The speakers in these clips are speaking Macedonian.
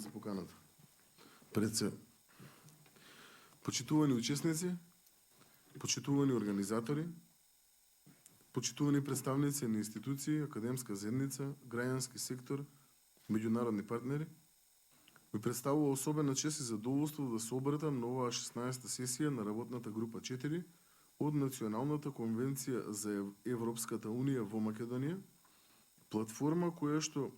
за поканата. Пред се, почитувани учесници, почитувани организатори, почитувани представници на институции, академска заедница, граѓански сектор, меѓународни партнери, ми представува особена чест и задоволство да се обратам на оваа 16-та сесија на работната група 4 од Националната конвенција за Европската Унија во Македонија, платформа која што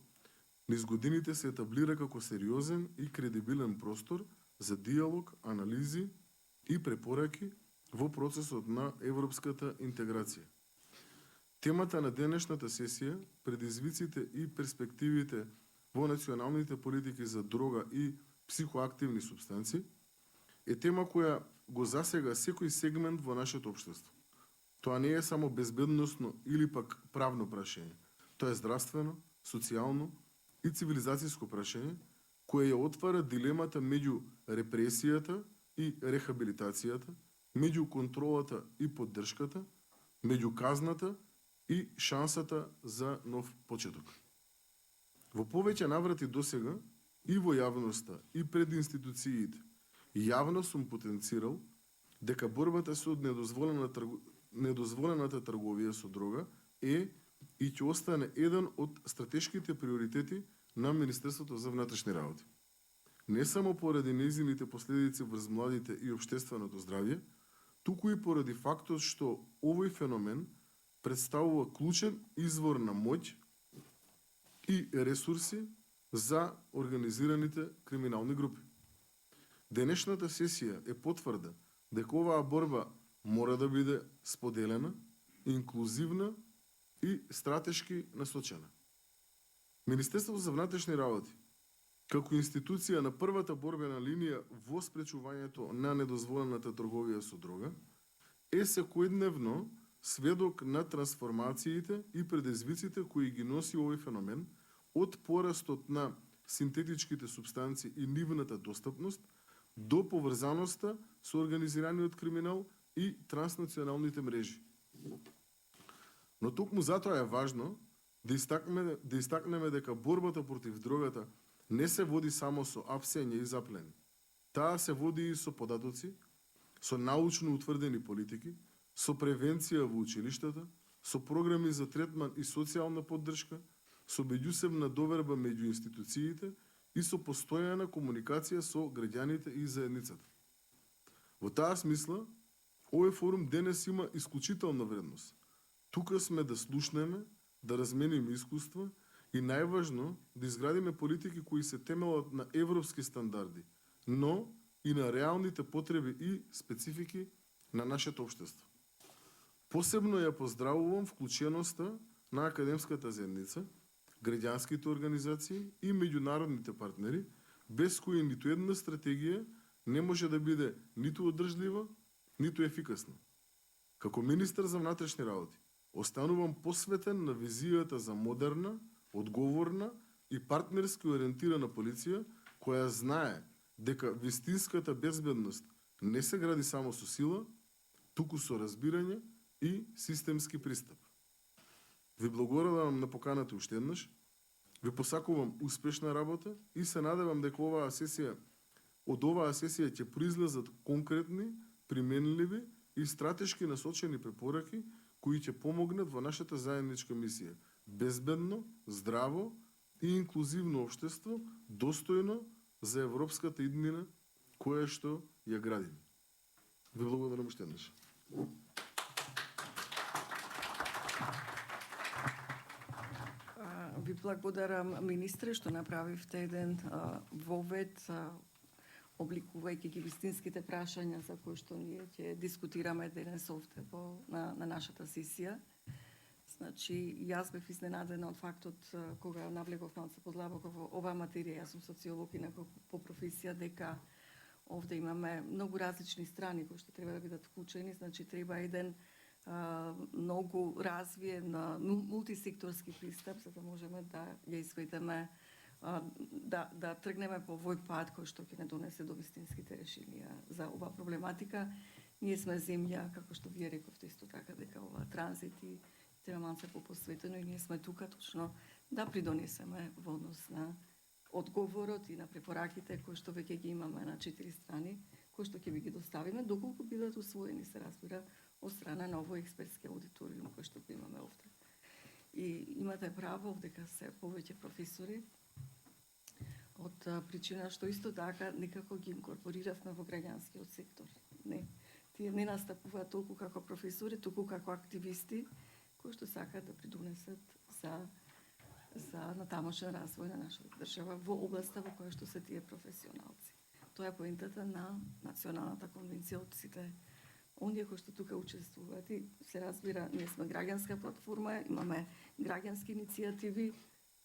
низ годините се етаблира како сериозен и кредибилен простор за диалог, анализи и препораки во процесот на европската интеграција. Темата на денешната сесија, предизвиците и перспективите во националните политики за дрога и психоактивни супстанци, е тема која го засега секој сегмент во нашето општество. Тоа не е само безбедносно или пак правно прашање. Тоа е здравствено, социјално и цивилизацијско прашање, кое ја отвара дилемата меѓу репресијата и рехабилитацијата, меѓу контролата и поддршката, меѓу казната и шансата за нов почеток. Во повеќе наврати досега и во јавноста и пред институциите, јавно сум потенцирал дека борбата со недозволената трговија со дрога е и ќе остане еден од стратешките приоритети на Министерството за внатрешни работи. Не само поради нејзините последици врз младите и општественото здравје, туку и поради фактот што овој феномен представува клучен извор на моќ и ресурси за организираните криминални групи. Денешната сесија е потврда дека оваа борба мора да биде споделена, инклузивна и стратешки насочена. Министерството за внатрешни работи, како институција на првата борбена линија во спречувањето на недозволената трговија со дрога, е секојдневно сведок на трансформациите и предизвиците кои ги носи овој феномен, од порастот на синтетичките супстанци и нивната достапност до поврзаноста со организираниот криминал и транснационалните мрежи. Но токму затоа е важно да истакнеме дека борбата против дрогата не се води само со апсење и заплени. Таа се води и со податоци, со научно утврдени политики, со превенција во училиштата, со програми за третман и социјална поддршка, со меѓусебна доверба меѓу институциите и со постојана комуникација со граѓаните и заедницата. Во таа смисла, овој форум денес има исклучителна вредност. Тука сме да слушнеме, да размениме искуства и најважно да изградиме политики кои се темелат на европски стандарди, но и на реалните потреби и специфики на нашето општество. Посебно ја поздравувам вклученоста на академската заедница, граѓанските организации и меѓународните партнери, без кои ниту една стратегија не може да биде ниту одржлива, ниту ефикасна. Како министар за внатрешни работи, останувам посветен на визијата за модерна, одговорна и партнерски ориентирана полиција, која знае дека вистинската безбедност не се гради само со сила, туку со разбирање и системски пристап. Ви благодарам на поканата уште еднаш, ви посакувам успешна работа и се надевам дека од оваа сесија ќе произлезат конкретни, применливи и стратешки насочени препораки кои ќе помогнат во нашата заедничка мисија – безбедно, здраво и инклузивно општество, достојно за европската иднина која што ја градиме. Ви благодарам уште еднаш. Ви благодарам, министре, што направивте еден вовед, обликувајќи ги вистинските прашања за кои што ние ќе дискутираме денес овде на нашата сесија. Значи, јас бев изненадена од фактот кога навлегов малку подлабоко во оваа материја, јас сум социолог и по професија, дека овде имаме многу различни страни кои што треба да бидат вклучени, значи треба еден многу развиен мултисекторски пристап за да можеме да ја изведеме, да тргнеме по овој пат кој што ќе не донесе до вистинските решенија за оваа проблематика. Ние сме земја, како што вие рековте исто така, дека ова транзит и треба малце попосветено и ние сме тука точно да придонесеме во однос на одговорот и на препораките кои што веќе ги имаме на 4 страни, кои што ќе ви ги доставиме, доколку бидат усвоени, се разбира, од страна на овој експертски аудиториум кој што го имаме овде. И имате право дека се повеќе професори, од причина што исто така некако ги инкорпориравме во граѓанскиот сектор. Не, тие не настапуваат толку како професори, туку како активисти кои што сакаат да придонесат за натамошен развој на нашата држава во областа во која што се тие професионалци. Тоа е поентата на Националната конвенција од сите оние кои што тука учествуваат. И се разбира, ние сме граѓанска платформа, имаме граѓански иницијативи,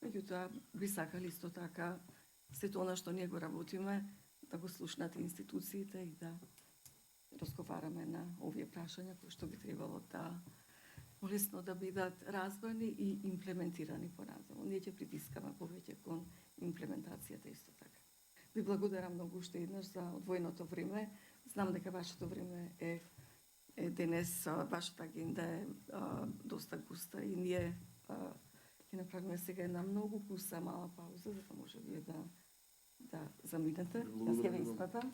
меѓутоа би сакали исто така сето она што ние го работиме да го слушнат институциите и да разговараме на овие прашања кои што би требало да лесно да бидат разбрани и имплементирани понатаму. Ние ќе притискаме повеќе кон имплементацијата исто така. Ви благодарам многу уште еднаш за одвоеното време. Знам дека вашето време е денес, вашата агенда е доста густа и ние ќе направиме сега една многу куса мала пауза, за да може вие да заминете. Јас ќе ве испратам.